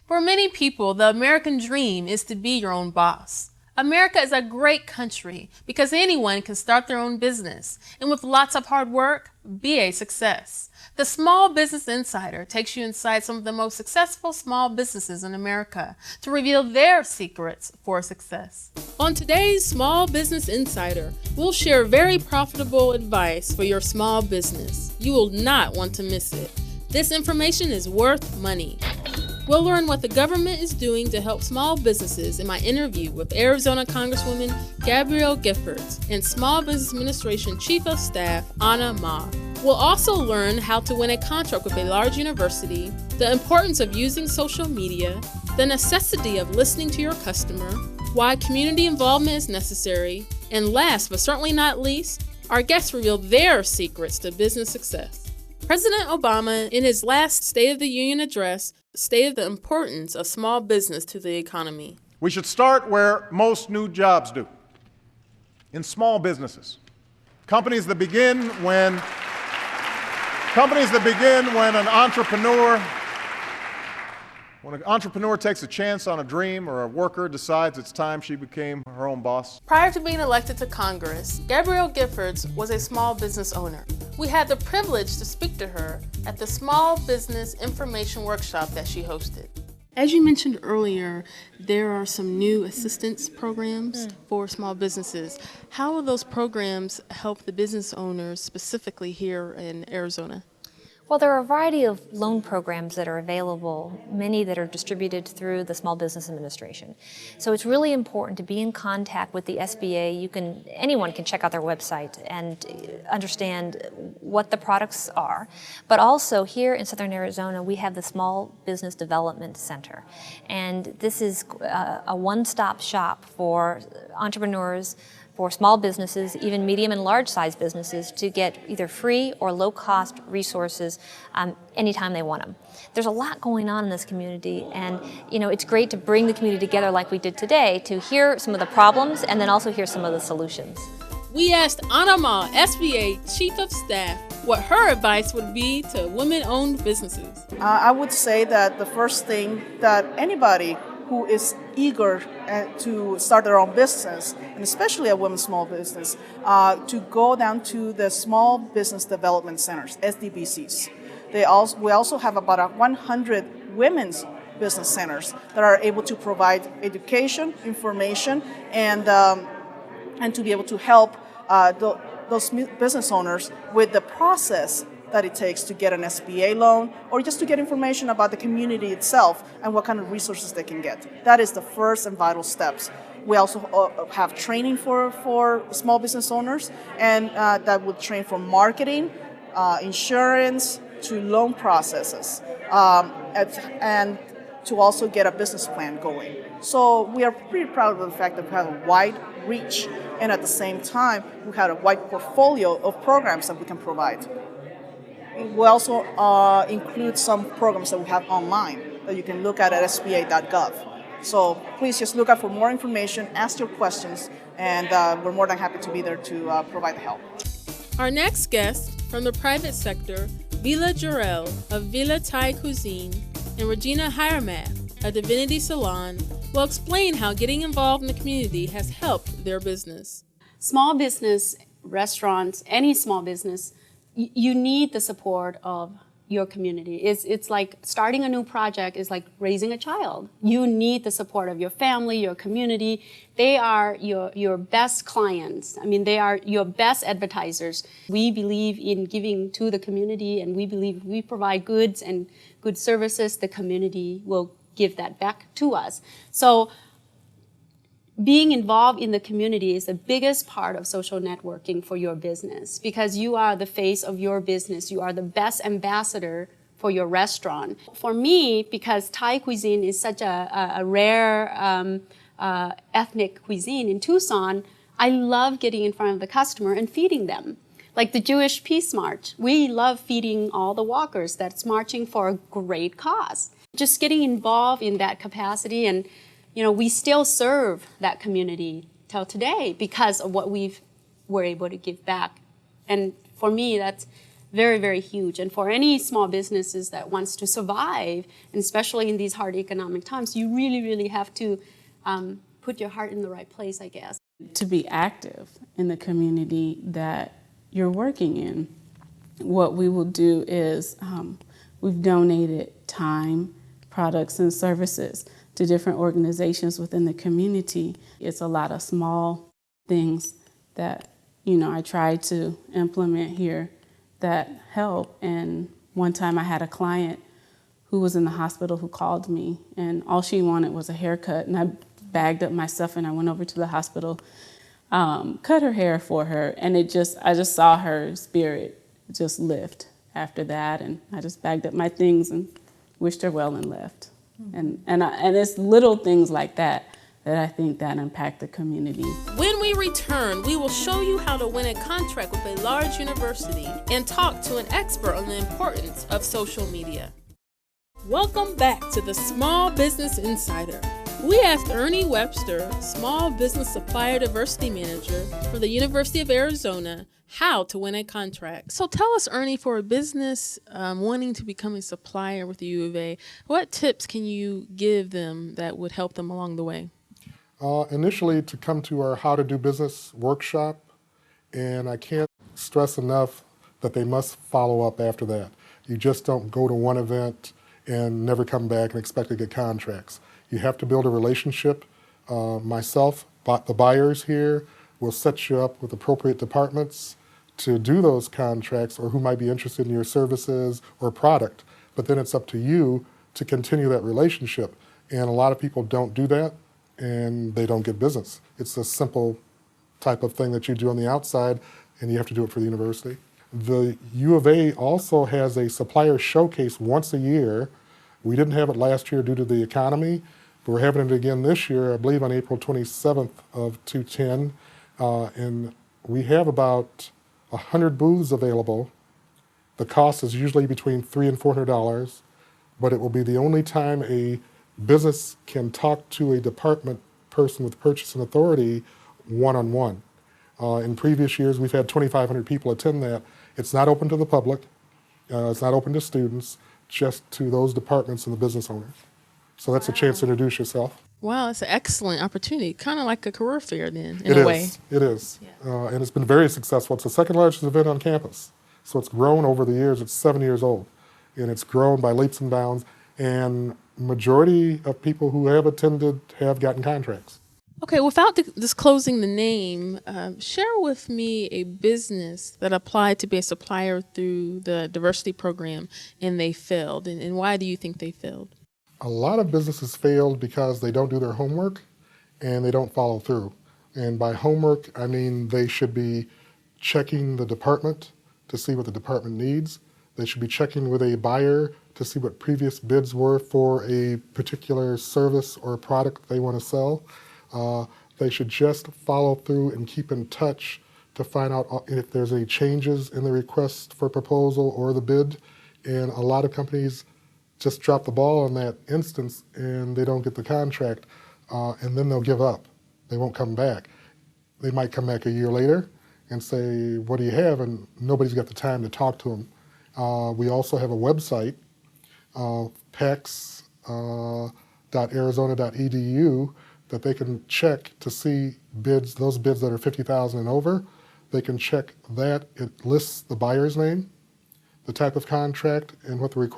For many people, the American dream is to be your own boss. America is a great country because anyone can start their own business and with lots of hard work, be a success. The Small Business Insider takes you inside some of the most successful small businesses in America to reveal their secrets for success. On today's Small Business Insider, we'll share very profitable advice for your small business. You will not want to miss it. This information is worth money. We'll learn what the government is doing to help small businesses in my interview with Arizona Congresswoman Gabrielle Giffords and Small Business Administration Chief of Staff Anna Ma. We'll also learn how to win a contract with a large university, the importance of using social media, the necessity of listening to your customer, why community involvement is necessary, and last but certainly not least, our guests reveal their secrets to business success. President Obama, in his last State of the Union address, stated the importance of small business to the economy. We should start where most new jobs do, in small businesses. Companies that begin when an entrepreneur takes a chance on a dream, or a worker decides it's time she became her own boss. Prior to being elected to Congress, Gabrielle Giffords was a small business owner. We had the privilege to speak to her at the Small Business Information Workshop that she hosted. As you mentioned earlier, there are some new assistance programs for small businesses. How will those programs help the business owners specifically here in Arizona? Well, there are a variety of loan programs that are available, many that are distributed through the Small Business Administration. So it's really important to be in contact with the SBA. Anyone can check out their website and understand what the products are. But also here in Southern Arizona, we have the Small Business Development Center. And this is a one-stop shop for entrepreneurs, for small businesses, even medium and large-sized businesses, to get either free or low-cost resources anytime they want them. There's a lot going on in this community, and it's great to bring the community together like we did today to hear some of the problems and then also hear some of the solutions. We asked Anna Ma, SBA Chief of Staff, what her advice would be to women-owned businesses. I would say that the first thing that anybody who is eager to start their own business, and especially a women's small business, to go down to the Small Business Development Centers, SDBCs. We also have about 100 women's business centers that are able to provide education, information, and to be able to help those business owners with the process that it takes to get an SBA loan, or just to get information about the community itself and what kind of resources they can get. That is the first and vital steps. We also have training for small business owners, and that would train from marketing, insurance, to loan processes, and to also get a business plan going. So we are pretty proud of the fact that we have a wide reach, and at the same time, we have a wide portfolio of programs that we can provide. We also include some programs that we have online that you can look at sba.gov. So please just look out for more information, ask your questions, and we're more than happy to be there to provide the help. Our next guest from the private sector, Vila Jarrell of Vila Thai Cuisine, and Regina Hiremath, a divinity salon, will explain how getting involved in the community has helped their business. Small business, restaurants, any small business, you need the support of your community. It's like starting a new project is like raising a child. You need the support of your family, your community. They are your best clients. I mean, they are your best advertisers. We believe in giving to the community, and we believe we provide goods and good services, the community will give that back to us. So being involved in the community is the biggest part of social networking for your business, because you are the face of your business. You are the best ambassador for your restaurant. For me, because Thai cuisine is such a rare ethnic cuisine in Tucson, I love getting in front of the customer and feeding them. Like the Jewish Peace March, we love feeding all the walkers that's marching for a great cause. Just getting involved in that capacity, and we still serve that community till today because of what were able to give back. And for me, very, very huge. And for any small businesses that wants to survive, and especially in these hard economic times, you really, really have to put your heart in the right place, I guess. To be active in the community that you're working in. What we will do is we've donated time, products, and services to different organizations within the community. It's a lot of small things that, I try to implement here that help. And one time I had a client who was in the hospital who called me, and all she wanted was a haircut. And I bagged up my stuff and I went over to the hospital, cut her hair for her, and I just saw her spirit just lift after that. And I just bagged up my things and wished her well and left. And it's little things like that I think that impact the community. When we return, we will show you how to win a contract with a large university and talk to an expert on the importance of social media. Welcome back to the Small Business Insider. We asked Ernie Webster, Small Business Supplier Diversity Manager for the University of Arizona, how to win a contract. So tell us, Ernie, for a business wanting to become a supplier with the U of A, what tips can you give them that would help them along the way? Initially, to come to our How to Do Business workshop, and I can't stress enough that they must follow up after that. You just don't go to one event and never come back and expect to get contracts. You have to build a relationship. Myself, the buyers here, will set you up with appropriate departments to do those contracts or who might be interested in your services or product. But then it's up to you to continue that relationship. And a lot of people don't do that and they don't get business. It's a simple type of thing that you do on the outside and you have to do it for the university. The U of A also has a supplier showcase once a year. We didn't have it last year due to the economy, but we're having it again this year, I believe on April 27th of 2010. And we have about 100 booths available. The cost is usually between $300 and $400, but it will be the only time a business can talk to a department person with purchasing authority one-on-one. In previous years, we've had 2,500 people attend that. It's not open to the public. It's not open to students, just to those departments and the business owners. So that's a chance to introduce yourself. Wow, it's an excellent opportunity. Kind of like a career fair then, in a way. It is. And it's been very successful. It's the second largest event on campus. So it's grown over the years. It's 7 years old. And it's grown by leaps and bounds. And majority of people who have attended have gotten contracts. Okay, without disclosing the name, share with me a business that applied to be a supplier through the diversity program and they failed. And why do you think they failed? A lot of businesses failed because they don't do their homework and they don't follow through. And by homework, I mean they should be checking the department to see what the department needs. They should be checking with a buyer to see what previous bids were for a particular service or product they want to sell. They should just follow through and keep in touch to find out if there's any changes in the request for proposal or the bid. And a lot of companies just drop the ball in that instance and they don't get the contract, and then they'll give up. They won't come back. They might come back a year later and say, what do you have? And nobody's got the time to talk to them. We also have a website, pex.arizona.edu, that they can check to see bids, those bids that are $50,000 and over. They can check that. It lists the buyer's name, the type of contract, and what the requirements